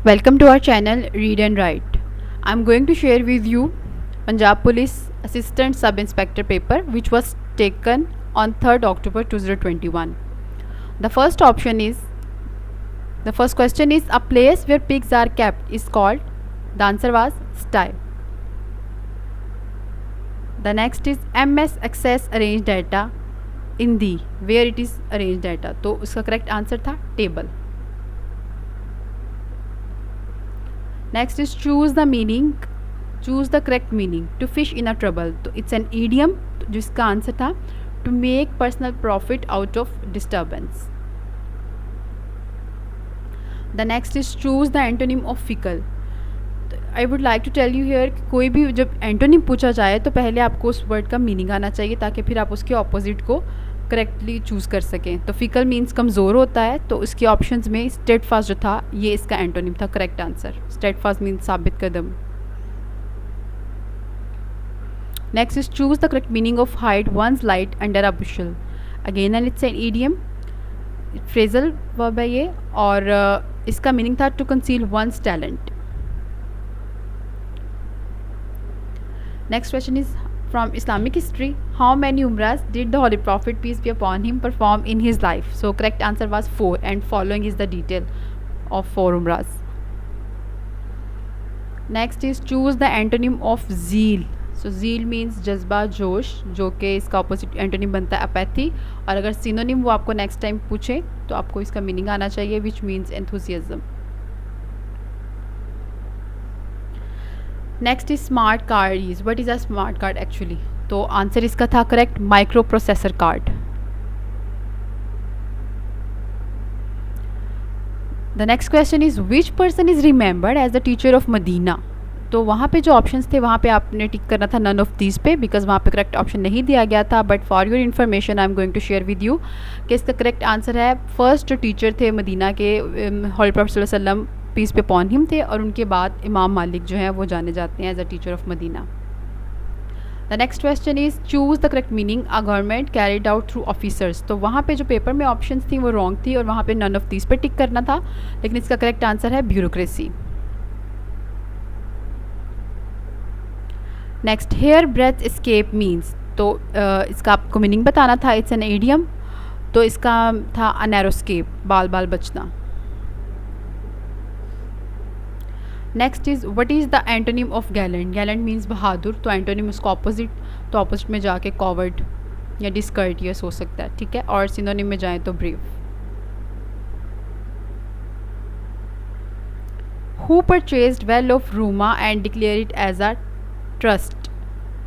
Welcome to our channel Read and Write. I'm going to share with you Punjab Police Assistant Sub Inspector paper which was taken on 3rd October 2021. The first option is the first question is a place where pigs are kept is called. The answer was sty. The next is MS access arranged data in the where it is arranged data. तो उसका correct answer था table. Next is choose the meaning, choose the correct meaning. To fish in a trouble, तो it's an idiom जिसका आंसर था to make personal profit out of disturbance. The next is choose the antonym of fickle. I would like to tell you here कि कोई भी जब antonym पूछा जाए तो पहले आपको उस वर्ड का मीनिंग आना चाहिए ताकि फिर आप उसके ऑपोजिट को करेक्टली चूज़ कर सकें. तो फिकल मीन्स कमज़ोर होता है, तो इसके ऑप्शंस में स्टेट फास्ट जो था ये इसका एंटोनिम था. Correct answer steadfast means साबित कदम. Next is choose the correct meaning of hide one's light under a bushel. Again and it's an idiom, phrasal verb है ये, और इसका मीनिंग था to conceal one's talent. Next question is from Islamic history, how many umrahs did the Holy Prophet peace be upon him perform in his life? So correct answer was 4 and following is the detail of 4 umrahs. Next is choose the antonym of zeal. So zeal means जज्बा जोश, जो कि इसका opposite antonym बनता है apathy. और अगर synonym वो आपको नेक्स्ट टाइम पूछे तो आपको इसका मीनिंग आना चाहिए which means enthusiasm. Next is smart card is what is a smart card actually. तो आंसर इसका था correct micro processor card. The next question is which person is remembered as the teacher of Medina. तो वहाँ पे जो options थे वहाँ पे आपने टिक करना था नन ऑफ दीज पे, बिकॉज वहाँ पे करेक्ट ऑप्शन नहीं दिया गया था. But for your information I am going to share with you कि इसका करेक्ट आंसर है फर्स्ट जो टीचर थे मदीना के हॉली प्रॉफेट सल्लल्लाहु अलैहि वसल्लम पीस पे पॉन हिम थे, और उनके बाद इमाम मालिक जो हैं वो जाने जाते हैं as a teacher of Medina. The next question is choose the correct meaning a government carried out through officers. तो वहाँ पे जो पेपर में ऑप्शंस थी वो रॉन्ग थी और वहाँ पे नन ऑफ दीज पे टिक करना था, लेकिन इसका करेक्ट आंसर है bureaucracy. Next hair breadth escape means. तो इसका आपको मीनिंग बताना था. इट्स एन एडियम, तो इसका था अ नैरो स्केप, बाल बाल बचना. Next is what is the antonym of gallant. Gallant means बहादुर, तो एंटोनिम उसको ऑपोजिट, तो ऑपोजिट में जाके कॉवर्ड या डिस्कर्टियस हो सकता है, ठीक है. और सिनोनिम में जाएं तो brave. Who purchased well of Rumah and declare it as a trust.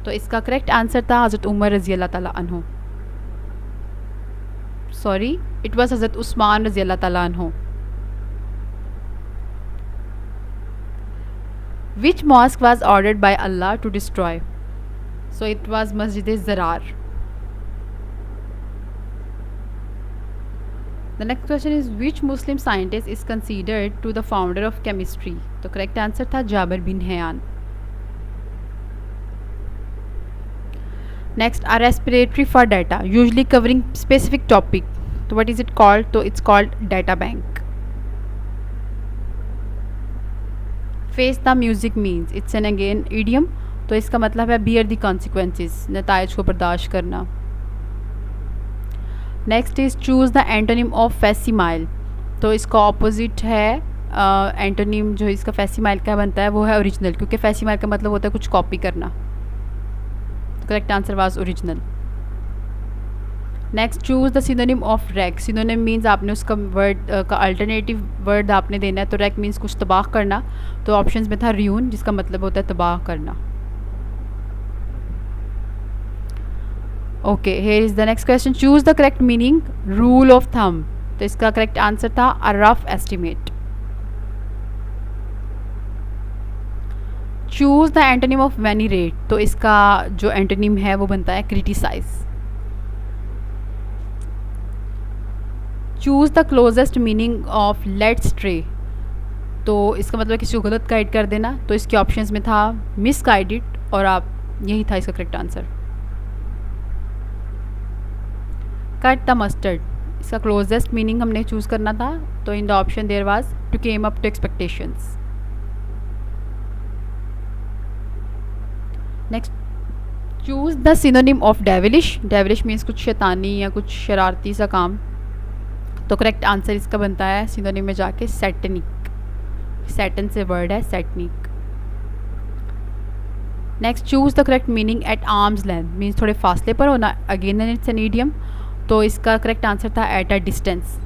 तो इसका करेक्ट आंसर था हज़रत उमर रज़ी अल्लाह ताला अन्हु. सॉरी, इट वाज हज़रत उस्मान रज़ी अल्लाह ताला अन्हु. Which mosque was ordered by Allah to destroy? So it was Masjid Zarar. The next question is which Muslim scientist is considered to the founder of chemistry? तो correct answer था जाबिर बिन हैयान. Next, a respiratory for data, usually covering specific topic. So what is it called? तो it's called data bank. Face the music means it's an again idiom, तो इसका मतलब है bear the consequences, नताइज को बर्दाश्त करना. Next is choose the antonym of facsimile. तो इसका ऑपोजिट है एंटोनिम जो इसका फैसिमाइल का बनता है वो है ओरिजिनल, क्योंकि फैसिमाइल का मतलब होता है कुछ कॉपी करना. Correct answer was original. Next choose the synonym of rack. Synonym means आपने उसका वर्ड का अल्टरनेटिव वर्ड आपने देना है, तो रैक मीन्स कुछ तबाह करना, तो ऑप्शंस में था रियून जिसका मतलब होता है तबाह करना. Okay, here is the next question. Choose the correct meaning rule of thumb. तो इसका करेक्ट आंसर था a rough estimate. Choose the antonym of venerate. तो इसका जो एंटोनिम है वो बनता है criticise. Choose the closest meaning of let's stray. तो इसका मतलब किसी को गलत गाइड कर देना, तो इसके ऑप्शंस में था मिस गाइडेड, और आप यही था इसका correct answer. Cut the mustard. इसका क्लोजेस्ट मीनिंग हमने चूज़ करना था, तो in the option there was to came up to expectations. Next, choose the synonym of devilish. Devilish means कुछ शैतानी या कुछ शरारती सा काम, तो करेक्ट आंसर इसका बनता है सिनोनिम में जाके सैटनिक। सैटन से वर्ड है satanic. Next, choose the correct meaning at arm's length means थोड़े फासले पर होना, अगेन इट्स एन ईडियम, तो इसका करेक्ट आंसर था एट अ डिस्टेंस।